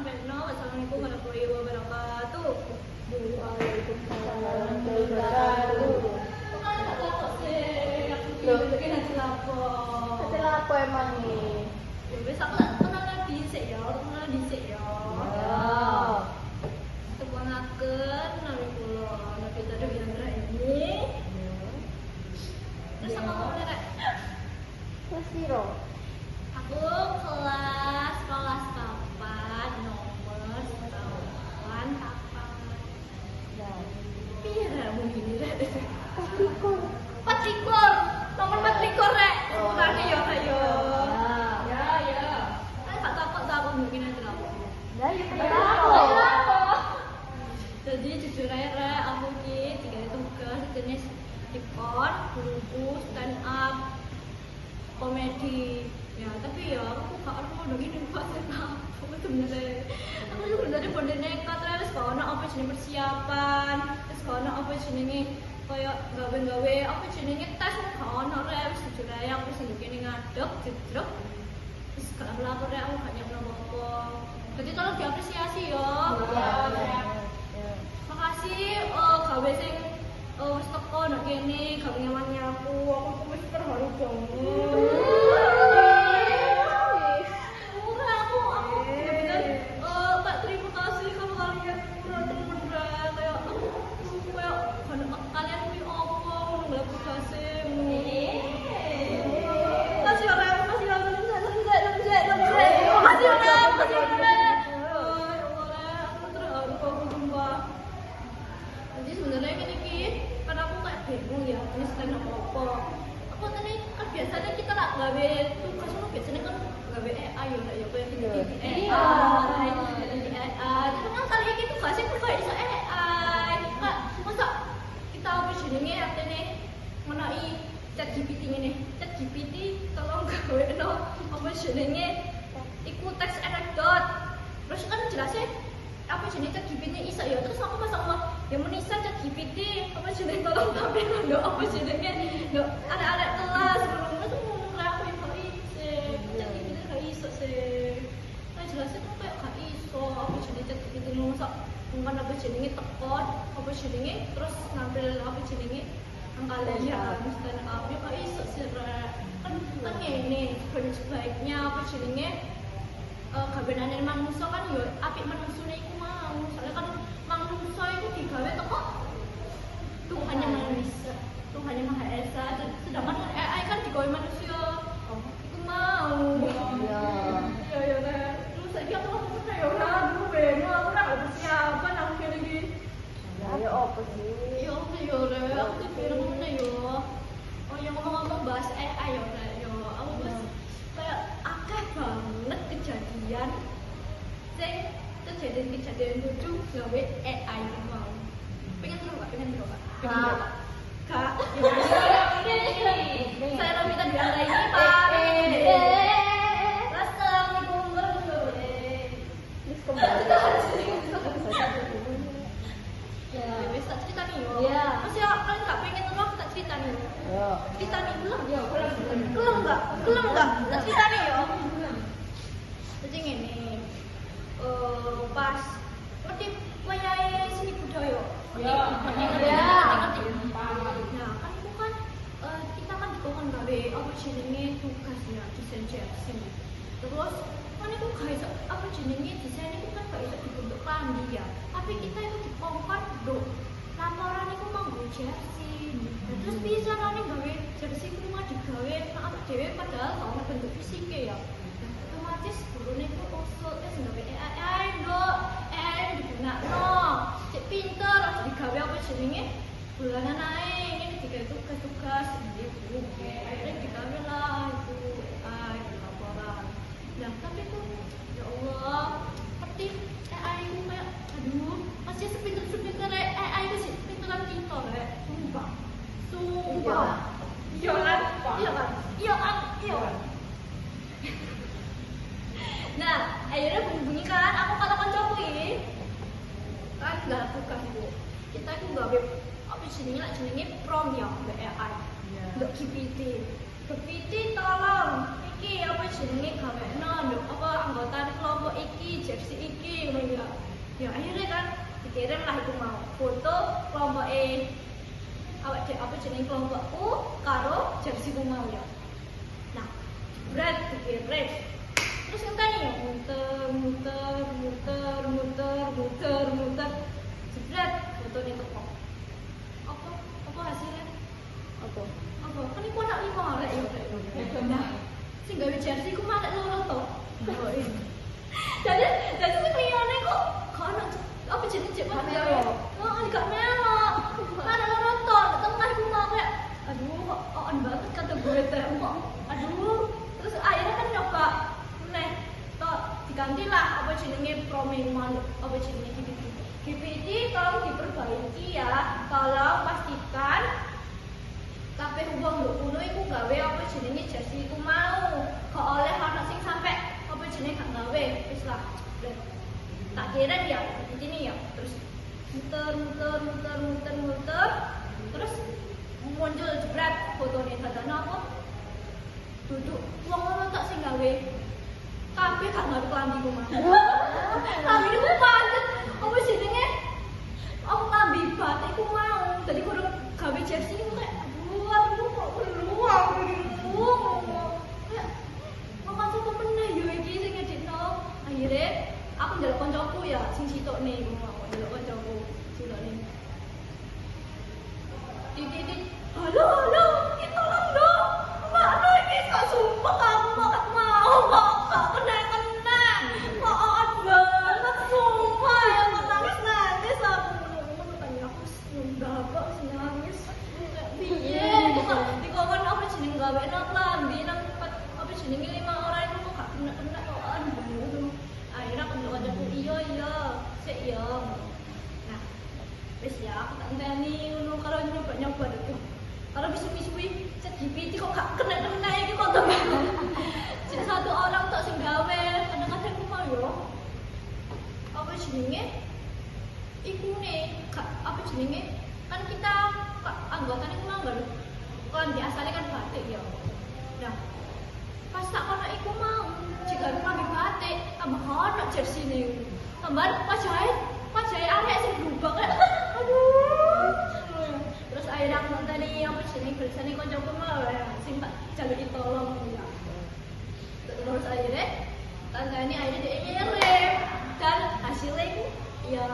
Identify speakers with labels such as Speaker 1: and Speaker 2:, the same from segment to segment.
Speaker 1: sampai no. Assalamualaikum warahmatullahi wabarakatuh.
Speaker 2: Waalaikumsalam warahmatullahi wabarakatuh.
Speaker 1: Kok sih? Aku bikin aja lapo.
Speaker 2: Aja lapo emang nih?
Speaker 1: Ya wis aku kenal dhisik ya, kenal dhisik ya. Tepangaken nawi kula nabi tadi bilang ini. Terus aku mau rek.
Speaker 2: Kelas piro?
Speaker 1: Aku kelas kapan nomor sekawan kapan. Pira mungkin rek. Patikur. Nomor 24 rek. Sebenarnya ya ayo. Ya. Tak takut mungkin aja lah.
Speaker 2: Lah ya tahu.
Speaker 1: Jadi jujur aja rek, aku ki tiga tugas jenis dikon, buku, stand up, komedi. Ya tapi ya aku gak harus mau gini pas aku sebenarnya. Aku sebenarnya pada nekat terus kalau apa jenis persiapan, terus kalau apa jenis kayak gawe apa jenis tes kalau rek jujur aja aku sendiri ngadeg jedrek. Terus kalau lapor rek aku gak nyiapin apa-apa. Jadi tolong diapresiasi ya. Makasih gawe sing wis teko nek kene gawe nyamannya aku wis terharu banget. Aku bener-bener tak terima kasih kalau kalian bener-bener kayak kalian ini apa ngelap kasih. Kasih orang, kasih orang, kasih orang. Jadi sebenarnya ini karena aku kayak bingung ya, ini stand up apa. Aku tadi kan biasanya kita lah gawe tugas itu biasanya kan gawe AI ya kayak gitu AI. Tapi kan kali ini tugasnya tuh kayak iso AI. Kak, masa kita apa jenenge artine menai ChatGPT ini. ChatGPT tolong gawe no apa jenenge iku teks anekdot. Terus kan jelasnya apa jenis ChatGPT iso ya. Terus aku pas aku ya menisa ChatGPT apa jenis tolong tampil ndo apa jenenge ndo ada kelas sebelumnya tuh ngomong aku yang gak iso ChatGPT gak iso sih. Nah jelasnya tuh kayak gak iso apa jenis ChatGPT masak mungkin apa jenenge tekon apa jenenge terus ngambil apa jenenge angkalian stand up ya gak iso sih kan ini sebaiknya apa jenenge gabenane manungsa kan yo apik manungsane iku mau. Soalnya kan manungsa iku digawe teko Tuhan yang Maha Esa. Tuhan yang Maha Esa. Sedangkan AI kan digawe manusia. Iku mau. Ya. Terus saiki aku pernah ya ora aku beno aku ora persiapan aku kene iki.
Speaker 2: Ya opo sih?
Speaker 1: Ya opo yo ora aku kepireng yo. Oh ya ngomong-ngomong bahas AI yo ora yo. Aku bahas kayak akeh banget kejadian kejadian lucu gawe AI mau. Pengen tahu Kak? Kak. Saya minta dialai ini Pak. Assalamualaikum warahmatullahi wabarakatuh. Ya, wis tak critani yo. Iya. Masih kalian enggak pengen tahu aku tak critani. Yo. Critani belum? Yo, belum enggak? Tak critani yo. Jadi ngene. Pas ngerti wayahe seni budaya.
Speaker 2: Ya.
Speaker 1: Ngerti. Nah, kan itu kan kita kan dikon gawe apa jenenge tugas ya desain Jackson. Terus kan itu gak iso apa jenenge desain itu kan gak iso dibentuk pandi ya. Tapi kita itu dikongkon do laporan itu mau jersey. Terus bisa kan gawe jersey ku mah digawe apa dhewe padahal gak ono bentuk fisike ya. Otomatis gurune ku usul gawe AI nduk. AI digunakno. Cek pinter harus digawe apa jenenge? Bulanan ae ini digawe tugas-tugas ibu. Akhirnya digawe lah itu AI laporan. Nah, tapi tuh ya Allah, seperti AI itu kayak aduh, masih sepinter-sepinter AI itu sih pinteran kita ya. Sumpah. Iya kan? Nah, akhirnya bunyi kan, aku kata koncoku ini kan gak tugas bu. Kita itu gawe apa jenenge prompt ya, AI. Untuk GPT tolong iki apa jenenge gawekno nduk apa anggota kelompok iki jersey iki ngono ya. Ya akhirnya kan dikirim lah iku mau foto kelompoke awak apa jenenge kelompokku karo jersey ku mau ya. Nah, berat dikirim. Terus ngenteni ya muter. Jebret fotone teko. Apa hasilnya?
Speaker 2: Apa?
Speaker 1: Apa? Kan iku anak 5 arek ya. Nah, sing gawe jersey ku malah loro to. Jadi sing liyane kok ono apa jenenge cek
Speaker 2: Gak melok.
Speaker 1: Oh, gak melok. Mana loro to, tengah ku mau kayak aduh kok on banget kata gue teh kok. Aduh, terus akhirnya kan nyoba neh to diganti lah apa jenenge promeman apa jenenge GPT tolong diperbaiki ya, tolong pastikan kabeh wong lho kuno iku gawe apa jenenge jersey iku mau. Kok oleh ana sing sampe apa jenenge gak gawe. Wis lah. Tak kira dia ini ya, terus muter. Terus muncul jebret fotone dadane apa? Duduk wong ngono tak sing gawe. Kabeh gak ngaruh klambi ku mau. Klambi ku padet. Apa jenenge? Aku klambi batik ku mau. Dadi kudu gawe jersey ku kayak aduh kok keluar gitu. Kayak makasih kok meneh yo iki sing ngeditno. Akhirnya aku njaluk koncoku ya sing sitokne iku mau njaluk koncoku sitokne. Titik halo, iki tolong dong. Mbak iki kok sumpah kamu gak mau kok kena. Kok on banget sumpah ya kok nangis aku. Tanya aku sudah kok nangis. Piye dikon apa jeneng gawekno klambi nang apa jenenge 5 orang itu kok gak kena kok on. Akhirnya aku njogo iya sik ya. Nah, wis ya aku tak enteni ngono karo nyoba itu. Kalau bisu-bisui chat GPT kok gak kena iki kok temen. Cek satu orang tok sing gawe, kadang-kadang ku mau yo. Apa jenenge? Iku nih, apa jenenge? Kan kita anggotane ku mau lho. Kan biasane kan batik ya. Nah, pas tak kono iku mau, jika pakai batik, tambah ono jersey nih. Tambah pajahe arek sing berubah kayak aduh. Terus akhirnya aku tadi apa jenenge tulisane kancaku mau ya, sing tak jaluki tolong ya. Terus akhirnya tante ini akhirnya dikirim dan hasilnya itu ya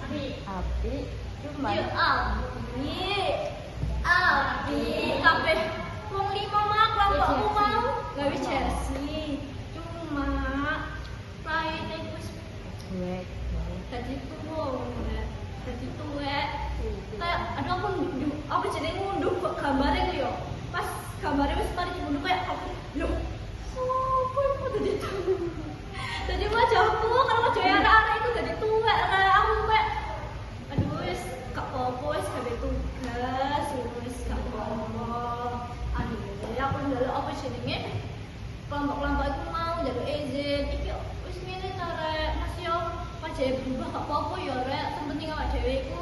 Speaker 2: Api cuma
Speaker 1: ya api kabeh wong 5 mah kelompokku mau gawe jersey cuma lainnya wis
Speaker 2: gue
Speaker 1: dadi tuwek kayak aduh aku apa jenenge ngunduh gambare ku yo pas gambare wis mari diunduh kayak aku lho sopo iku dadi tuwek dadi wajahku karo wajah anak-anak itu dadi tuwek kayak aku kayak aduh wis gak apa-apa wis gawe tugas wis gak apa-apa akhirnya aku njaluk apa jenenge kelompok-kelompok itu mau njaluk izin iki wis ngene ta rek Mas yo pajahe berubah gak apa-apa ya rek sing penting awak dhewe iku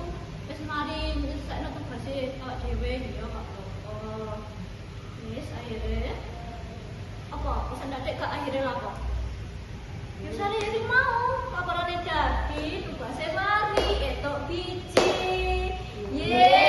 Speaker 1: wis mari nyelesaikan tugase awak dhewe ya gak apa-apa wis akhirnya apa bisa ndadik gak akhirnya apa ya sare iki mau laporane dadi tugase mari etok biji ye